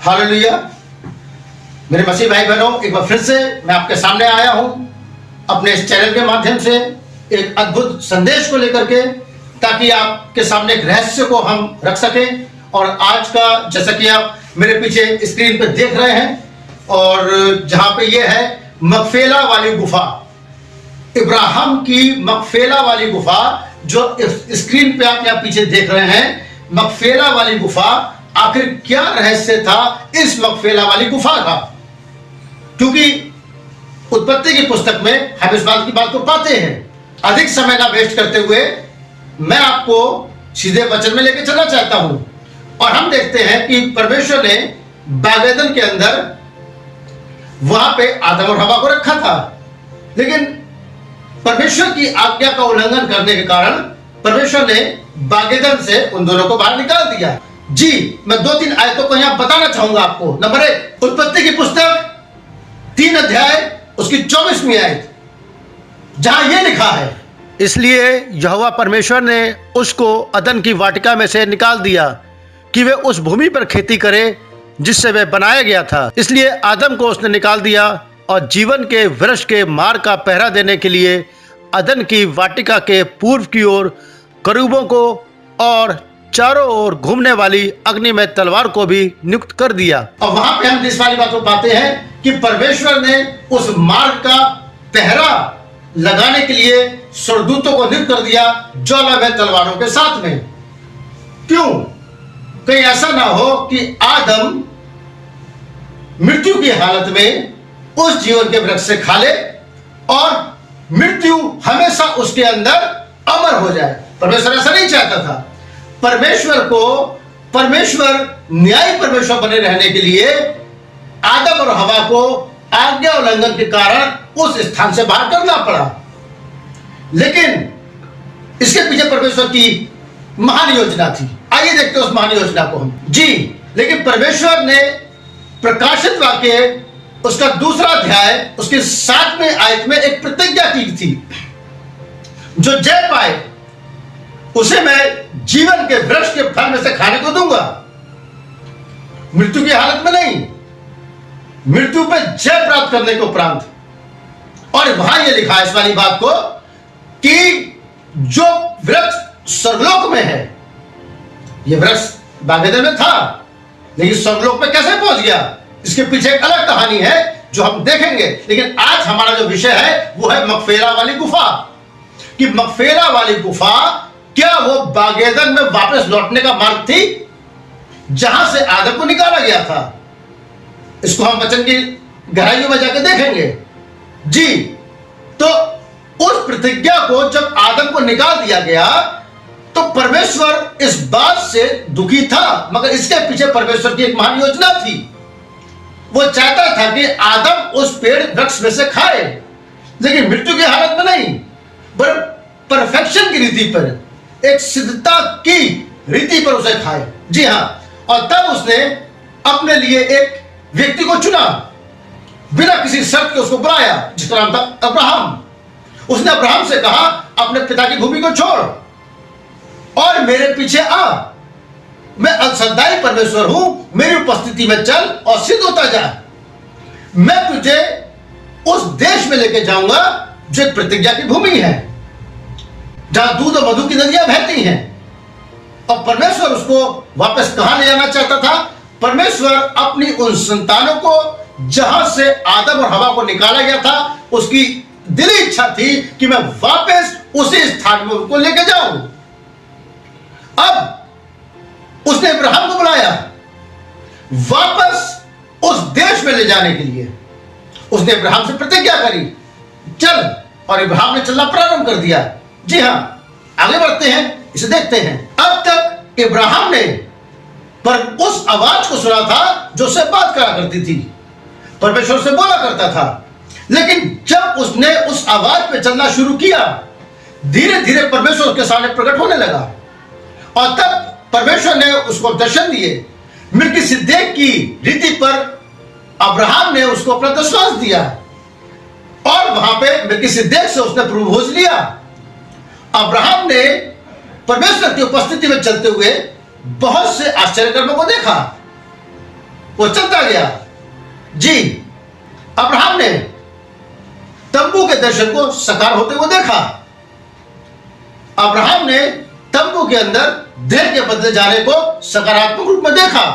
Hallelujah. मेरे मसीह भाई बहनों, एक बार फिर से मैं आपके सामने आया हूं अपने इस चैनल के माध्यम से एक अद्भुत संदेश को लेकर के, ताकि आपके सामने एक रहस्य को हम रख सकें। और आज का, जैसा कि आप मेरे पीछे स्क्रीन पर देख रहे हैं, और जहां पे ये है मकफेला वाली गुफा, इब्राहिम की मकफेला वाली गुफा, जो स्क्रीन पे आप यहाँ पीछे देख रहे हैं, मकफेला वाली गुफा, आखिर क्या रहस्य था इस मकफेला वाली गुफा का? क्योंकि उत्पत्ति की पुस्तक में हम इस बात की बात को पाते हैं। अधिक समय ना वेस्ट करते हुए मैं आपको सीधे वचन में लेके चलना चाहता हूं। और हम देखते हैं कि परमेश्वर ने बागेदन के अंदर वहां पे आदम और हवा को रखा था, लेकिन परमेश्वर की आज्ञा का उल्लंघन करने के कारण परमेश्वर ने बागेदन से उन दोनों को बाहर निकाल दिया। जी, मैं 2-3 आयतों को यहां बताना चाहूंगा आपको। नंबर 1, उत्पत्ति की पुस्तक 3 अध्याय उसकी 24वीं आयत, जहां यह लिखा है, इसलिए यहोवा परमेश्वर ने उसको अदन की वाटिका में से निकाल दिया कि वे उस भूमि पर खेती करे जिससे वह बनाया गया था। इसलिए आदम को उसने निकाल दिया और जीवन के वृक्ष के मार्ग का पहरा देने के लिए अदन की वाटिका के पूर्व की ओर करूबों को और चारों ओर घूमने वाली अग्नि में तलवार को भी नियुक्त कर दिया। और वहां पे हम इस वाली बात को पाते हैं कि परमेश्वर ने उस मार्ग का पहरा लगाने के लिए स्वर्गदूतों को नियुक्त कर दिया, ज्वाला में तलवारों के साथ में। क्यों? कहीं ऐसा ना हो कि आदम मृत्यु की हालत में उस जीवन के वृक्ष से खा ले और मृत्यु हमेशा उसके अंदर अमर हो जाए। परमेश्वर ऐसा नहीं चाहता था। परमेश्वर न्यायी परमेश्वर बने रहने के लिए आदम और हवा को आज्ञा उल्लंघन के कारण उस स्थान से बाहर करना पड़ा। लेकिन इसके पीछे परमेश्वर की महान योजना थी। आइए देखते हैं उस महान योजना को हम। जी, लेकिन परमेश्वर ने प्रकाशित वाक्य उसका 2 अध्याय उसके 7वें आयत में एक प्रतिज्ञा की थी, जो जय पाए उसे मैं जीवन के वृक्ष के फल में से खाने को दूंगा। मृत्यु की हालत में नहीं, मृत्यु पे जय प्राप्त करने को उपरांत। और वहां यह लिखा है इस वाली बात को कि जो वृक्ष स्वर्गलोक में है, यह वृक्ष बागेदन में था, लेकिन स्वर्गलोक में कैसे पहुंच गया, इसके पीछे एक अलग कहानी है जो हम देखेंगे। लेकिन आज हमारा जो विषय है वो है मकफेला वाली गुफा। कि मकफेला वाली गुफा क्या वो बागेदन में वापस लौटने का मार्ग थी जहां से आदम को निकाला गया था? इसको हम वचन की गहराइयों में जाकर देखेंगे। जी, तो उस प्रतिज्ञा को जब आदम को निकाल दिया गया तो परमेश्वर इस बात से दुखी था, मगर इसके पीछे परमेश्वर की एक महान योजना थी। वो चाहता था कि आदम उस पेड़ वृक्ष में से खाए, लेकिन मृत्यु की हालत में नहीं, पर परफेक्शन की रीति पर, एक सिद्धता की रीति पर उसे खाए। जी हां, और तब उसने अपने लिए एक व्यक्ति को चुना, बिना किसी शर्त के उसको बुलाया, जिसका नाम था अब्राहम। उसने अब्राहम से कहा, अपने पिता की भूमि को छोड़ और मेरे पीछे आ। मैं अलसदाई परमेश्वर हूं, मेरी उपस्थिति में चल और सिद्ध होता जा। मैं तुझे उस देश में लेके जाऊंगा जो एक प्रतिज्ञा की भूमि है, जहां दूध और मधु की नदियां बहती हैं। और परमेश्वर उसको वापस कहां ले जाना चाहता था? परमेश्वर अपनी उन संतानों को जहां से आदम और हवा को निकाला गया था, उसकी दिली इच्छा थी कि मैं वापस उसी स्थान में उनको लेके जाऊं। अब उसने इब्राहिम को बुलाया वापस उस देश में ले जाने के लिए। उसने इब्राहिम से प्रतिज्ञा करी, चल, और इब्राहिम ने चलना प्रारंभ कर दिया। जी हां, आगे बढ़ते हैं, इसे देखते हैं। अब तक इब्राहिम ने पर उस आवाज को सुना था जो उससे बात करा करती थी, परमेश्वर से बोला करता था। लेकिन जब उसने उस आवाज पे चलना शुरू किया, धीरे धीरे परमेश्वर उसके सामने प्रकट होने लगा। और तब परमेश्वर ने उसको दर्शन दिए। मिल्किसिदेक की रीति पर अब्राहम ने उसको अपना विश्वास दिया, और वहां पे मिल्किसिदेक से उसने प्रभुभोज लिया। अब्राहम ने परमेश्वर की उपस्थिति में चलते हुए बहुत से आश्चर्य कर्मों को देखा। वो चलता गया। जी, अब्राहम ने तंबू के दर्शन को साकार होते हुए देखा। अब्राहम ने तंबू के अंदर देह के बदले जाने को सकारात्मक रूप में देखा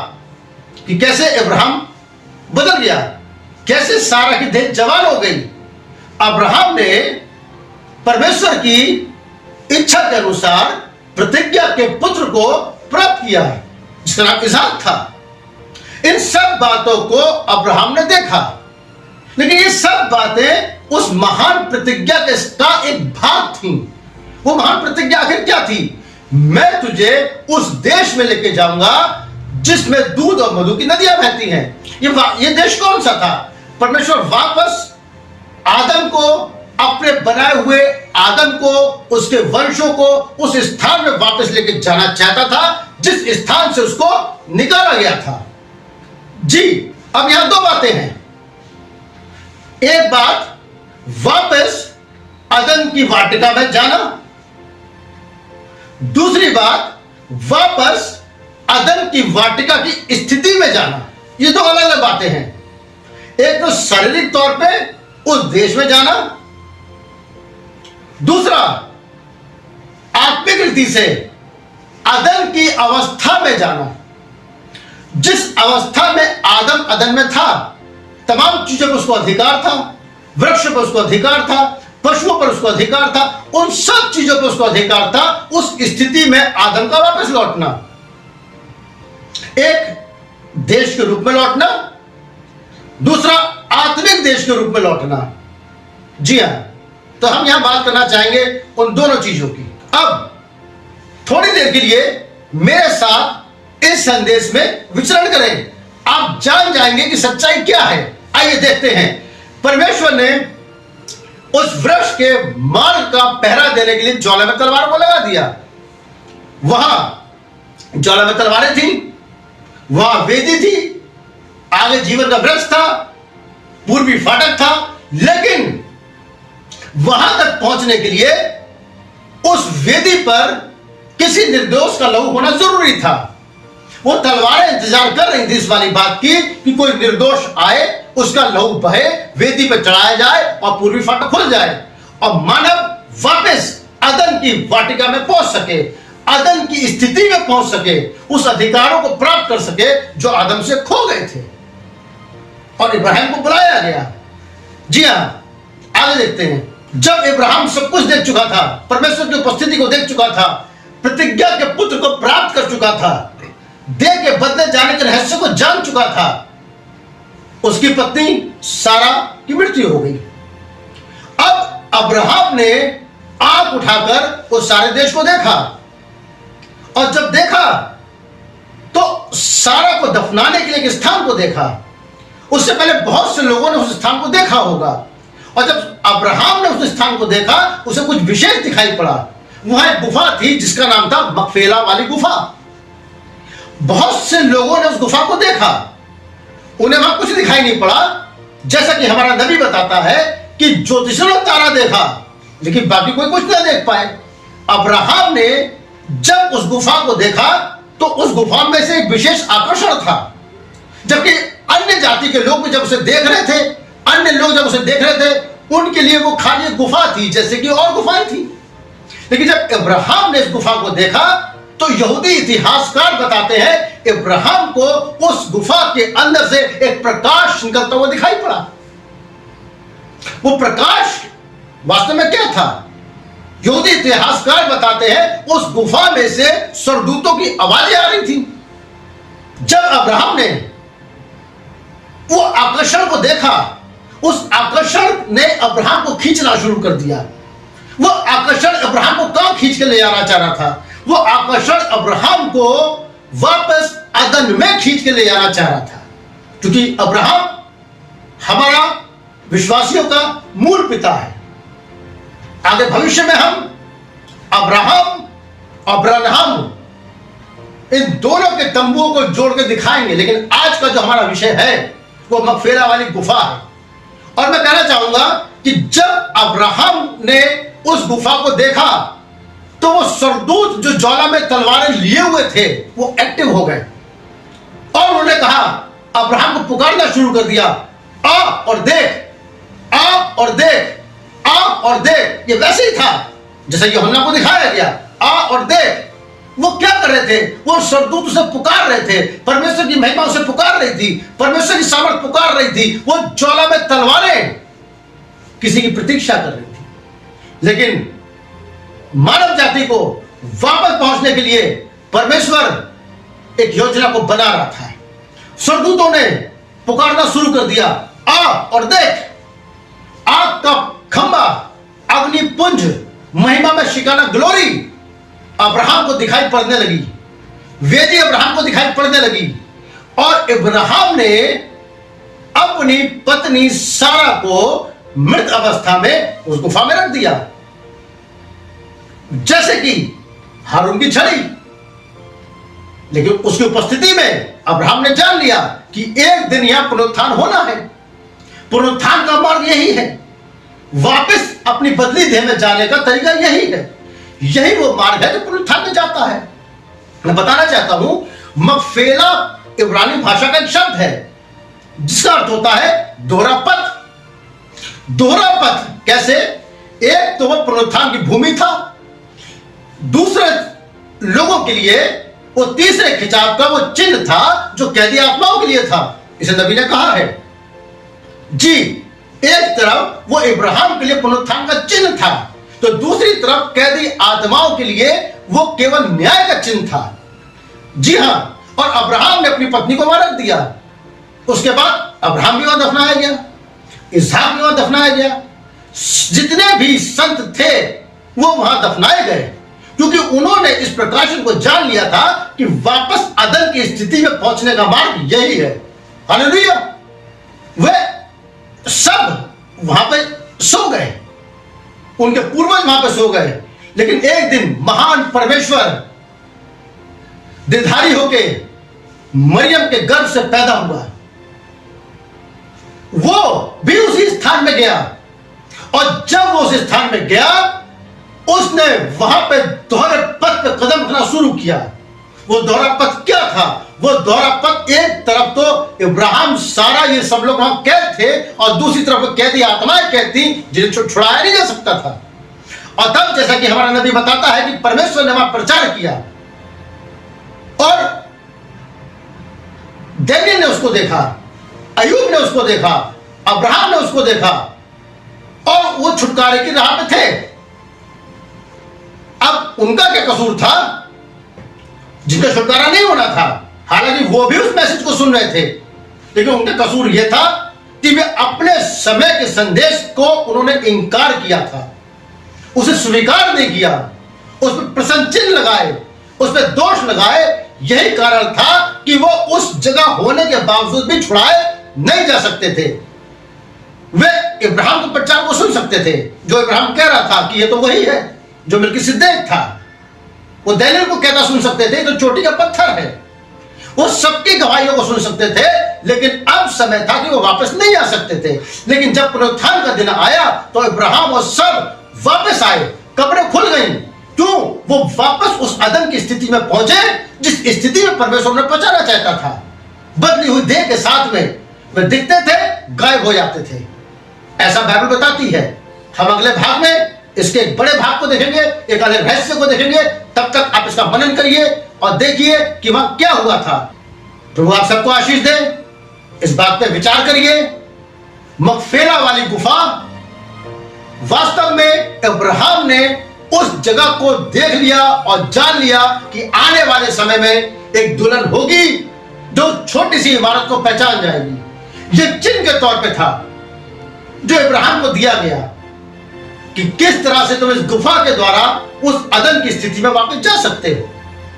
कि कैसे अब्राहम बदल गया, कैसे सारा की देह जवान हो गई। अब्राहम ने परमेश्वर की इच्छा के अनुसार प्रतिज्ञा के पुत्र को प्राप्त किया जिसका नाम इसहाक था। इन सब बातों को अब्राहम ने देखा, लेकिन ये सब बातें उस महान प्रतिज्ञा का एक भाग थी। वो महान प्रतिज्ञा आखिर क्या थी? मैं तुझे उस देश में लेके जाऊंगा जिसमें दूध और मधु की नदियां बहती हैं। ये देश कौन सा था? परमेश्वर वापस आदम को, अपने बनाए हुए आदम को, उसके वंशों को उस स्थान में वापस लेके जाना चाहता था जिस स्थान से उसको निकाला गया था। जी, अब यहां दो बातें हैं। एक बात, वापस अदन की वाटिका में जाना। दूसरी बात, वापस अदन की वाटिका की स्थिति में जाना। ये दो अलग अलग बातें हैं। एक तो शारीरिक तौर पे उस देश में जाना, दूसरा आत्मिक रीति से अदन की अवस्था में जाना। जिस अवस्था में आदम अदन में था, तमाम चीजों पर उसको अधिकार था, वृक्ष पर उसको अधिकार था, पशुओं पर उसको अधिकार था, उन सब चीजों पर उसको अधिकार था। उस स्थिति में आदम का वापस लौटना, एक देश के रूप में लौटना, दूसरा आत्मिक देश के रूप में लौटना। जी हां, तो हम यहां बात करना चाहेंगे उन दोनों चीजों की। अब थोड़ी देर के लिए मेरे साथ इस संदेश में विचरण करें, आप जान जाएंगे कि सच्चाई क्या है। आइए देखते हैं। परमेश्वर ने उस वृक्ष के मार्ग का पहरा देने के लिए ज्वाला में तलवार को लगा दिया। वहां ज्वाला में तलवारें थी, वहां वेदी थी, आगे जीवन का वृक्ष था, पूर्वी फाटक था, लेकिन वहां तक पहुंचने के लिए उस वेदी पर किसी निर्दोष का लहू होना जरूरी था। वो तलवारें इंतजार कर रही थी इस वाली बात की कि कोई निर्दोष आए, उसका लहू बहे, वेदी पर चढ़ाया जाए और पूर्वी फाटक खुल जाए और मानव वापस अदन की वाटिका में पहुंच सके, अदन की स्थिति में पहुंच सके, उस अधिकारों को प्राप्त कर सके जो आदम से खो गए थे। और इब्राहिम को बुलाया गया। जी हां, आगे देखते हैं। जब इब्राहिम सब कुछ देख चुका था, परमेश्वर की उपस्थिति को देख चुका था, प्रतिज्ञा के पुत्र को प्राप्त कर चुका था, देह के बदले जाने के रहस्य को जान चुका था, उसकी पत्नी सारा की मृत्यु हो गई। अब अब्राहम ने आंख उठाकर उस सारे देश को देखा, और जब देखा तो सारा को दफनाने के लिए एक स्थान को देखा। उससे पहले बहुत से लोगों ने उस स्थान को देखा होगा, और जब अब्राहम ने उस स्थान को देखा उसे कुछ विशेष दिखाई पड़ा। वहां एक गुफा थी जिसका नाम था मकफेला वाली गुफा। बहुत से लोगों ने उस गुफा को देखा, उन्हें वहां कुछ दिखाई नहीं पड़ा, जैसा कि हमारा नबी बताता है कि ज्योतिषियों ने तारा देखा लेकिन बाकी कोई कुछ नहीं देख पाए। अब्राहम ने जब उस गुफा को देखा तो उस गुफा में से एक विशेष आकर्षण था, जबकि अन्य जाति के लोग भी जब उसे देख रहे थे, अन्य लोग जब उसे देख रहे थे, उनके लिए वो खाली एक गुफा थी जैसे कि और गुफाएं थी। लेकिन जब अब्राहम ने इस गुफा को देखा तो यहूदी इतिहासकार बताते हैं अब्राहम को उस गुफा के अंदर से एक प्रकाश निकलता हुआ दिखाई पड़ा। वो प्रकाश वास्तव में क्या था? यहूदी इतिहासकार बताते हैं उस गुफा में से स्वर्गदूतों की आवाजें आ रही थी। जब अब्राहम ने वो आकर्षण को देखा, उस आकर्षण ने अब्राहम को खींचना शुरू कर दिया। वो आकर्षण अब्राहम को कहां खींच के ले जाना चाह रहा था? वो आकर्षण अब्राहम को वापस अदन में खींच के ले जाना चाह रहा था, क्योंकि अब्राहम हमारा विश्वासियों का मूल पिता है। आगे भविष्य में हम अब्राहम अब्राहम इन दोनों के तंबुओं को जोड़ के दिखाएंगे, लेकिन आज का जो हमारा विषय है वो मकफेला वाली गुफा है। और मैं कहना चाहूंगा कि जब अब्राहम ने उस गुफा को देखा तो वो स्वर्गदूत जो ज्वाला में तलवारें लिए हुए थे वो एक्टिव हो गए, और उन्होंने कहा अब्राहम को पुकारना शुरू कर दिया, आ और देख, आ और देख, आ और देख। ये वैसे ही था जैसे यूहन्ना को दिखाया गया, आ और देख। वो क्या कर रहे थे? वो स्वर्गदूत उसे पुकार रहे थे, परमेश्वर की महिमा उसे पुकार रही थी, परमेश्वर की सामर्थ पुकार रही थी। वो ज्वाला में तलवारें किसी की प्रतीक्षा कर रही थी। लेकिन मानव जाति को वापस पहुंचने के लिए परमेश्वर एक योजना को बना रहा था। स्वर्गदूतों ने पुकारना शुरू कर दिया, आ और देख। आग का खंबा, अग्निपुंज, महिमा में शिकाना ग्लोरी अब्राहम को दिखाई पड़ने लगी, वेदी अब्राहम को दिखाई पड़ने लगी। और अब्राहम ने अपनी पत्नी सारा को मृत अवस्था में उस गुफा में रख दिया, जैसे कि हारून की छड़ी। लेकिन उसकी उपस्थिति में अब्राहम ने जान लिया कि एक दिन यहां पुनरुत्थान होना है। पुनरुत्थान का मार्ग यही है, वापस अपनी बदली देह में जाने का तरीका यही है। यही वो मार्ग है जो पुनरुत्थान में जाता है। मैं बताना चाहता हूं, मगफेला इब्रानी भाषा का एक शब्द है जिसका अर्थ होता है दोहरा पथ। दोहरा पथ कैसे? एक तो वह पुनरुत्थान की भूमि था, दूसरे लोगों के लिए वो तीसरे खिंचाव का वो चिन्ह था जो कैदी आत्माओं के लिए था। इसे नबी ने कहा है जी। एक तरफ वो इब्राहिम के लिए पुनरुत्थान का चिन्ह था, तो दूसरी तरफ कैदी आत्माओं के लिए वो केवल न्याय का चिन्ह था। जी हां, और अब्राहम ने अपनी पत्नी को वहां रख दिया। उसके बाद अब्राहम भी वहां दफनाया गया, इसहाक भी वहां दफनाया गया, जितने भी संत थे वो वहां दफनाए गए, क्योंकि उन्होंने इस प्रकाशन को जान लिया था कि वापस अदन की स्थिति में पहुंचने का मार्ग यही है। हालेलुया। वे सब वहां पे सो गए, उनके पूर्वज वहां पे सो गए। लेकिन एक दिन महान परमेश्वर देहधारी होके मरियम के गर्भ से पैदा हुआ, वो भी उसी स्थान में गया। और जब वो उस स्थान में गया, उसने वहां पे दोहरे पथ पे कदम रखना शुरू किया। वो दोहरा पथ क्या था? वो दोहरा पथ, एक तरफ तो इब्राहिम, सारा, ये सब लोग वहां कैद थे, और दूसरी तरफ कैदी आत्माएं कैद थी जिन्हें छुड़ाया नहीं जा सकता था। और तब जैसा कि हमारा नबी बताता है कि परमेश्वर ने वहां प्रचार किया, और दानियेल ने उसको देखा, अय्यूब ने उसको देखा, अब्राहम ने उसको देखा, और वो छुटकारे की राह पे थे। अब उनका क्या कसूर था जिनका छुटकारा नहीं होना था? हालांकि वो भी उस मैसेज को सुन रहे थे, लेकिन उनका कसूर यह था कि वे अपने समय के संदेश को उन्होंने इंकार किया था, उसे स्वीकार नहीं किया, उस पर प्रश्न चिन्ह लगाए, उस पर दोष लगाए। यही कारण था कि वो उस जगह होने के बावजूद भी छुड़ाए नहीं जा सकते थे। वे इब्राहिम के प्रचार को सुन सकते थे, जो इब्राहिम कह रहा था कि ये तो वही है जो मेल्किसेदेक था। वो दानियेल को कहता सुन सकते थे, तो चोटी का पत्थर है। वो सबकी गवाहियों को सुन सकते थे, लेकिन अब समय था कि वो वापस नहीं आ सकते थे। लेकिन जब पुनरुत्थान का दिन आया तो इब्राहिम और सब वापस आए, कब्रें खुल गईं। क्यों? वो वापस उस अदन की स्थिति में पहुंचे जिस स्थिति में परमेश्वर उन्हें पहुंचाना चाहता था। बदली हुई देह के साथ में वे दिखते थे, गायब हो जाते थे। ऐसा बाइबल बताती है। हम अगले भाग में इसके एक बड़े भाग को देखेंगे, एक अलग रहस्य को देखेंगे। तब तक आप इसका मनन करिए और देखिए कि वहां क्या हुआ था। प्रभु आप सबको आशीष दे। इस बात पे विचार करिए। मगफेला वाली गुफा, वास्तव में अब्राहम ने उस जगह को देख लिया और जान लिया कि आने वाले समय में एक दुल्हन होगी जो छोटी सी इमारत को पहचान जाएगी। यह चिन्ह के तौर पे था जो इब्राहिम को दिया गया कि किस तरह से तुम इस गुफा के द्वारा उस अदन की स्थिति में वापस जा सकते हो।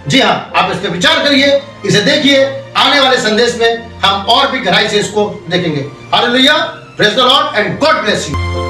जी हां, आप इस पर विचार करिए, इसे देखिए। आने वाले संदेश में हम और भी गहराई से इसको देखेंगे। Hallelujah, praise the Lord and God bless you.